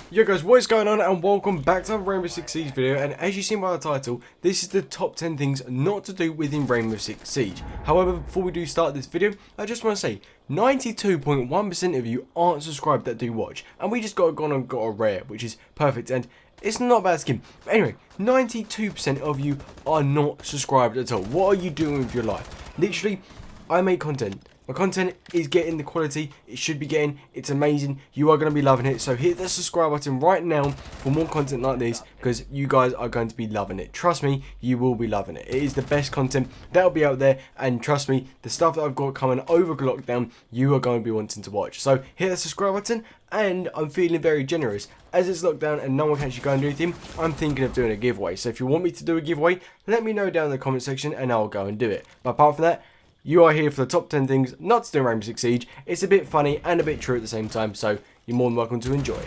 Yo guys, what is going on, and welcome back to a Rainbow Six Siege video. And as you see by the title, this is the top 10 things not to do within Rainbow Six Siege. However, before we do start this video, I just want to say 92.1% of you aren't subscribed that do watch, and we just got a rare, which is perfect, and it's not a bad skin. But anyway, 92% of you are not subscribed at all. What are you doing with your life? Literally, I make content. My content is getting the quality it should be getting. It's amazing. You are going to be loving it. So hit the subscribe button right now for more content like this, because you guys are going to be loving it. Trust me, you will be loving it. It is the best content that will be out there. And trust me, the stuff that I've got coming over lockdown, you are going to be wanting to watch. So hit the subscribe button. And I'm feeling very generous. As it's lockdown and no one can actually go and do anything, I'm thinking of doing a giveaway. So if you want me to do a giveaway, let me know down in the comment section and I'll go and do it. But apart from that, you are here for the top 10 things not to do in Rainbow Six Siege. It's a bit funny and a bit true at the same time, so you're more than welcome to enjoy.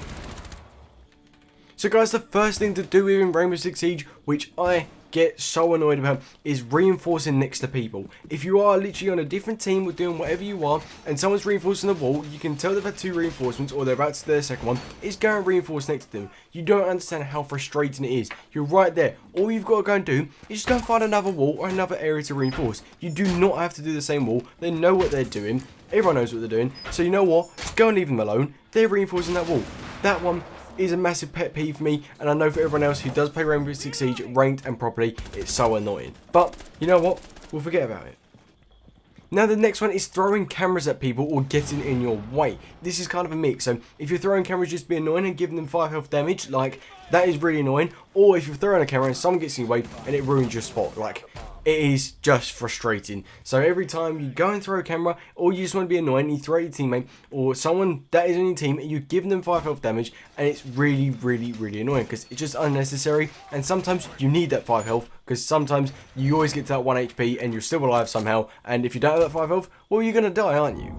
So guys, the first thing to do in Rainbow Six Siege, which I get so annoyed about, is reinforcing next to people. If you are literally on a different team or doing whatever you are, and someone's reinforcing the wall, you can tell they've had 2 reinforcements or they're about to do their second one, is go and reinforce next to them. You don't understand how frustrating it is. You're right there. All you've got to go and do is just go and find another wall or another area to reinforce. You do not have to do the same wall. They know what they're doing. Everyone knows what they're doing. So you know what? Just go and leave them alone. They're reinforcing that wall. That one is a massive pet peeve for me, and I know for everyone else who does play Rainbow Six Siege ranked and properly, it's so annoying. But you know what? We'll forget about it. Now the next one is throwing cameras at people or getting in your way. This is kind of a mix. So if you're throwing cameras just to be annoying and giving them 5 health damage, like, that is really annoying. Or if you're throwing a camera and someone gets in your way and it ruins your spot, like, it is just frustrating. So every time you go and throw a camera, or you just want to be annoying, you throw at your teammate or someone that is on your team and you give them 5 health damage, and it's really annoying because it's just unnecessary. And sometimes you need that 5 health, because sometimes you always get to that 1 HP and you're still alive somehow, and if you don't have that 5 health, well, you're gonna die, aren't you?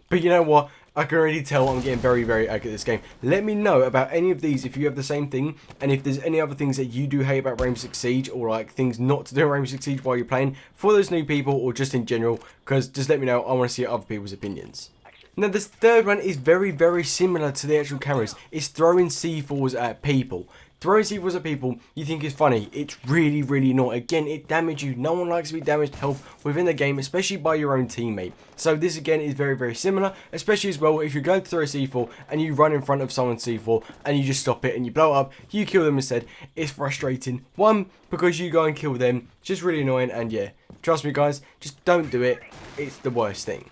But you know what? I can already tell I'm getting very angry at this game. Let me know about any of these if you have the same thing, and if there's any other things that you do hate about Rainbow Six Siege, or like things not to do in Rainbow Six Siege while you're playing, for those new people or just in general, because just let me know. I want to see other people's opinions. Now this third one is very similar to the actual cameras. It's throwing C4s at people. Throwing C4s at people you think is funny. It's really not. Again, it damages you. No one likes to be damaged health within the game, especially by your own teammate. So this again is very similar, especially as well if you're going to throw a C4 and you run in front of someone's C4 and you just stop it and you blow it up, you kill them instead. It's frustrating. One, because you go and kill them. It's just really annoying, and yeah, trust me guys, just don't do it. It's the worst thing.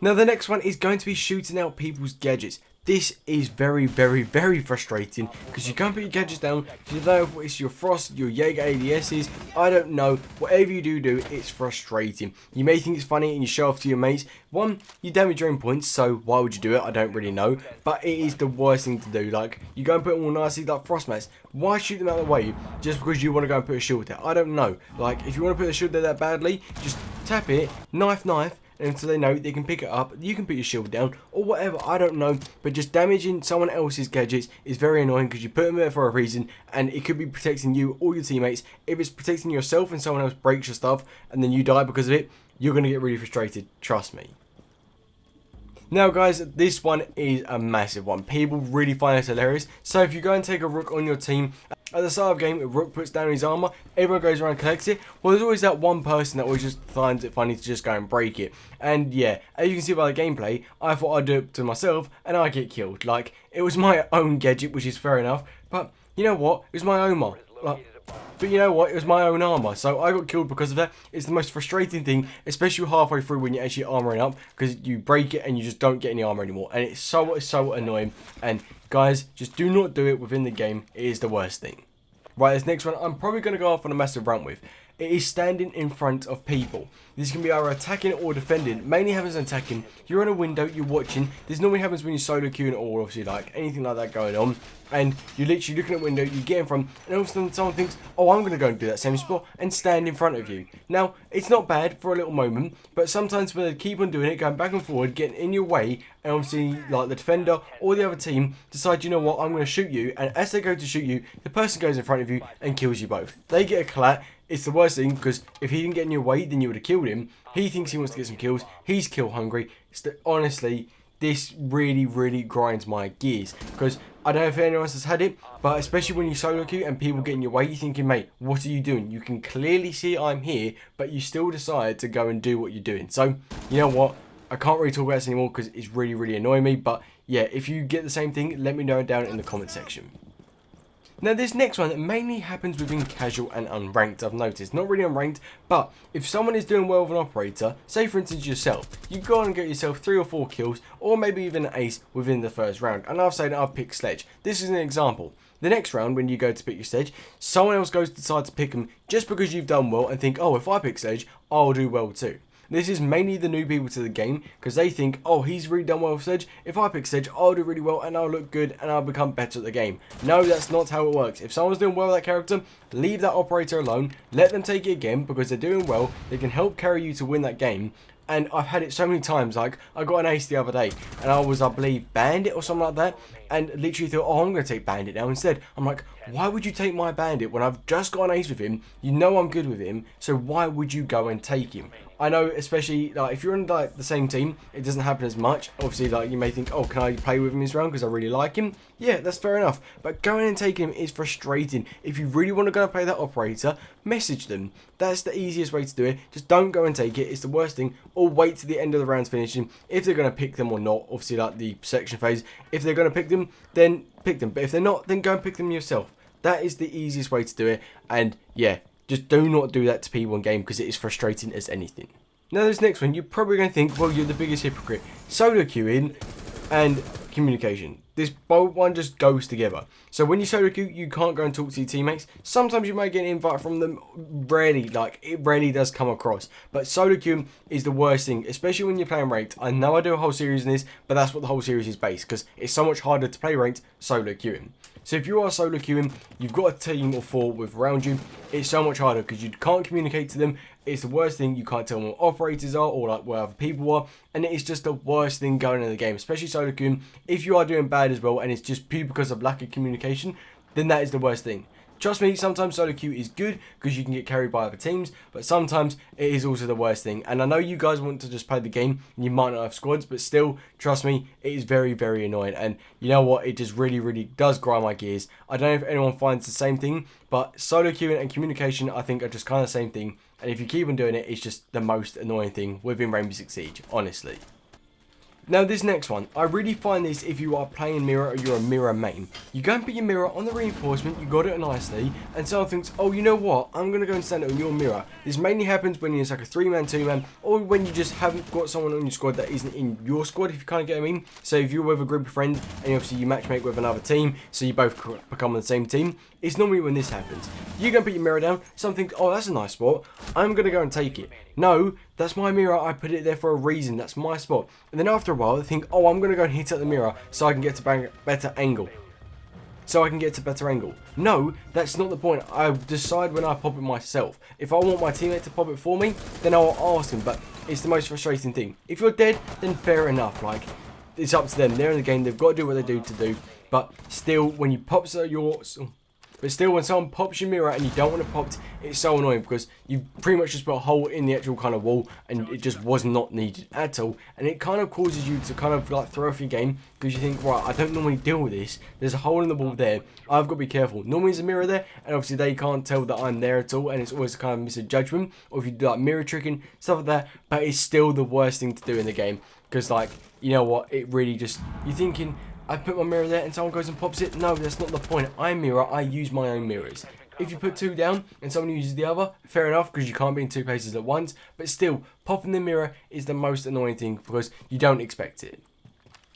Now the next one is going to be shooting out people's gadgets. This is very frustrating, because you can't put your gadgets down. You don't know if it's your Frost, your Jaeger ADSs, I don't know. Whatever you do, it's frustrating. You may think it's funny and you show off to your mates. One, you damage your own points, so why would you do it? I don't really know. But it is the worst thing to do. Like, you go and put them all nicely like Frost mats. Why shoot them out of the way just because you want to go and put a shield there? I don't know. Like, if you want to put a shield there that badly, just tap it, knife, and so they know they can pick it up. You can put your shield down or whatever, I don't know. But just damaging someone else's gadgets is very annoying, because you put them there for a reason, and it could be protecting you or your teammates. If it's protecting yourself and someone else breaks your stuff and then you die because of it, you're going to get really frustrated, trust me. Now guys, this one is a massive one. People really find this hilarious. So if you go and take a Rook on your team, at the start of the game, a Rook puts down his armor, everyone goes around and collects it. Well, there's always that one person that always just finds it funny to just go and break it. And yeah, as you can see by the gameplay, I thought I'd do it to myself and I get killed. Like, it was my own gadget, which is fair enough. But you know what? It was my own armor. But you know what? It was my own armor, so I got killed because of that. It's the most frustrating thing, especially halfway through when you're actually armoring up, because you break it and you just don't get any armor anymore, and it's so annoying. And guys, just do not do it within the game. It is the worst thing. Right, this next one I'm probably going to go off on a massive rant with. It is standing in front of people. This can be either attacking or defending. Mainly happens in attacking. You're in a window, you're watching. This normally happens when you're solo queuing or obviously like anything like that going on. And you're literally looking at a window, you get in front, and all of a sudden someone thinks, oh, I'm going to go and do that same spot and stand in front of you. Now, it's not bad for a little moment, but sometimes when they keep on doing it, going back and forward, getting in your way, and obviously like the defender or the other team decide, you know what, I'm going to shoot you, and as they go to shoot you, the person goes in front of you and kills you both. They get a clat. It's the worst thing, because if he didn't get in your way, then you would have killed him. He thinks he wants to get some kills. He's kill hungry. Honestly, this really grinds my gears, because I don't know if anyone else has had it, but especially when you solo queue and people get in your way, you're thinking, mate, what are you doing? You can clearly see I'm here, but you still decide to go and do what you're doing. So, you know what? I can't really talk about this anymore because it's really annoying me. But yeah, if you get the same thing, let me know down in the comment section. Now this next one mainly happens within casual and unranked, I've noticed. Not really unranked, but if someone is doing well with an operator, say for instance yourself, you go on and get yourself 3 or 4 kills, or maybe even an ace within the first round. And I've said I've picked Sledge. This is an example. The next round, when you go to pick your Sledge, someone else goes to decide to pick them just because you've done well and think, oh, if I pick Sledge, I'll do well too. This is mainly the new people to the game because they think, oh, he's really done well with Sledge. If I pick Sledge, I'll do really well and I'll look good and I'll become better at the game. No, that's not how it works. If someone's doing well with that character, leave that operator alone. Let them take it again because they're doing well. They can help carry you to win that game. And I've had it so many times, like I got an ace the other day and I was, I believe, Bandit or something like that, and literally thought, oh, I'm going to take Bandit now instead. I'm like, why would you take my Bandit when I've just got an ace with him? You know I'm good with him, so why would you go and take him? I know, especially like if you're in like the same team, it doesn't happen as much. Obviously, like you may think, oh, can I play with him this round because I really like him? Yeah, that's fair enough. But going and taking him is frustrating. If you really want to go and play that operator, message them. That's the easiest way to do it. Just don't go and take it. It's the worst thing. Or wait to the end of the rounds finishing if they're going to pick them or not. Obviously, like the selection phase. If they're going to pick them, then pick them. But if they're not, then go and pick them yourself. That is the easiest way to do it. And yeah, just do not do that to people in game because it is frustrating as anything. Now this next one, you're probably going to think, well, you're the biggest hypocrite. Solo queuing and communication. This both one just goes together. So when you solo queue, you can't go and talk to your teammates. Sometimes you may get an invite from them. Rarely, like it rarely does come across. But solo queuing is the worst thing, especially when you're playing ranked. I know I do a whole series in this, but that's what the whole series is based, because it's so much harder to play ranked solo queuing. So if you are solo queuing, you've got a team of 4 with around you, it's so much harder because you can't communicate to them. It's the worst thing. You can't tell them what operators are or like where other people are, and it is just the worst thing going in the game, especially solo queuing. If you are doing bad as well and it's just pure because of lack of communication, then that is the worst thing. Trust me, sometimes solo queue is good because you can get carried by other teams, but sometimes it is also the worst thing. And I know you guys want to just play the game and you might not have squads, but still, trust me, it is very annoying. And you know what? It just really does grind my gears. I don't know if anyone finds the same thing, but solo queuing and communication, I think, are just kind of the same thing. And if you keep on doing it, it's just the most annoying thing within Rainbow Six Siege, honestly. Now this next one, I really find this if you are playing mirror or you're a mirror main. You go and put your mirror on the reinforcement, you got it nicely, and someone thinks, oh, you know what, I'm going to go and stand it on your mirror. This mainly happens when it's like a 3-man, 2-man, or when you just haven't got someone on your squad that isn't in your squad, if you kind of get what I mean. So if you're with a group of friends, and obviously you matchmake with another team, so you both become on the same team, it's normally when this happens. You go and put your mirror down, someone thinks, oh, that's a nice spot, I'm going to go and take it. No, that's my mirror, I put it there for a reason, that's my spot. And then after a while, they think, oh, I'm going to go and hit at the mirror so I can get to better angle. No, that's not the point. I decide when I pop it myself. If I want my teammate to pop it for me, then I'll ask him, but it's the most frustrating thing. If you're dead, then fair enough, like, it's up to them. They're in the game, they've got to do what they do to do, but still, when you pop when someone pops your mirror and you don't want to pop it, it's so annoying because you've pretty much just put a hole in the actual kind of wall and it just was not needed at all. And it kind of causes you to kind of like throw off your game because you think, right, I don't normally deal with this. There's a hole in the wall there. I've got to be careful. Normally there's a mirror there and obviously they can't tell that I'm there at all, and it's always kind of misjudgment. Or if you do like mirror tricking, stuff like that. But it's still the worst thing to do in the game because, like, you know what, it really just, you're thinking, I put my mirror there and someone goes and pops it. No, that's not the point. I mirror, I use my own mirrors. If you put 2 down and someone uses the other, fair enough, because you can't be in 2 places at once. But still, popping the mirror is the most annoying thing because you don't expect it.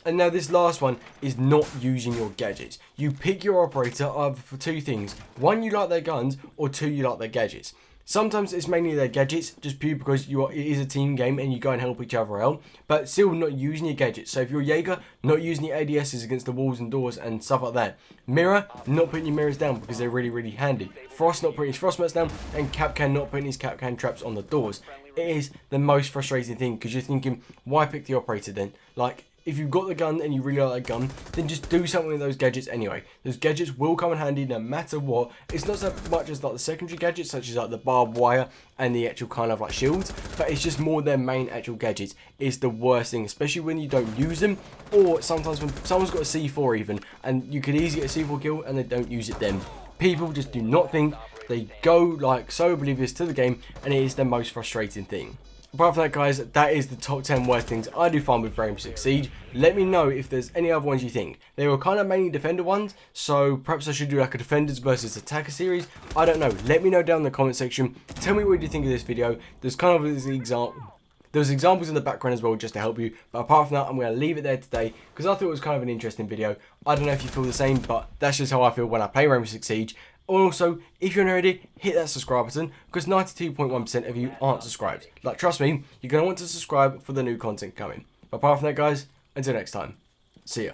And now this last one is not using your gadgets. You pick your operator either for 2 things. 1, you like their guns, or 2, you like their gadgets. Sometimes it's mainly their gadgets, just pure because it is a team game and you go and help each other out, but still not using your gadgets. So if you're a Jaeger, not using your ADSs against the walls and doors and stuff like that. Mirror, not putting your mirrors down because they're really handy. Frost, not putting his frost mats down, and Kapkan, not putting his Kapkan traps on the doors. It is the most frustrating thing because you're thinking, why pick the operator then? Like, if you've got the gun and you really like that gun, then just do something with those gadgets anyway. Those gadgets will come in handy no matter what. It's not so much as like the secondary gadgets, such as like the barbed wire and the actual kind of like shields, but it's just more their main actual gadgets. It's the worst thing, especially when you don't use them, or sometimes when someone's got a C4 even, and you could easily get a C4 kill and they don't use it then. People just do not think. They go like so oblivious to the game, and it is the most frustrating thing. Apart from that, guys, that is the top 10 worst things I do find with Rainbow Six Siege. Let me know if there's any other ones you think. They were kind of mainly defender ones, so perhaps I should do like a defenders versus attacker series. I don't know. Let me know down in the comment section. Tell me what you think of this video. There's kind of an example. There's examples in the background as well just to help you, but apart from that, I'm going to leave it there today because I thought it was kind of an interesting video. I don't know if you feel the same, but that's just how I feel when I play Rainbow Six Siege. Also, if you're not already, hit that subscribe button because 92.1% of you aren't subscribed. Like, trust me, you're going to want to subscribe for the new content coming. But apart from that, guys, until next time, see ya.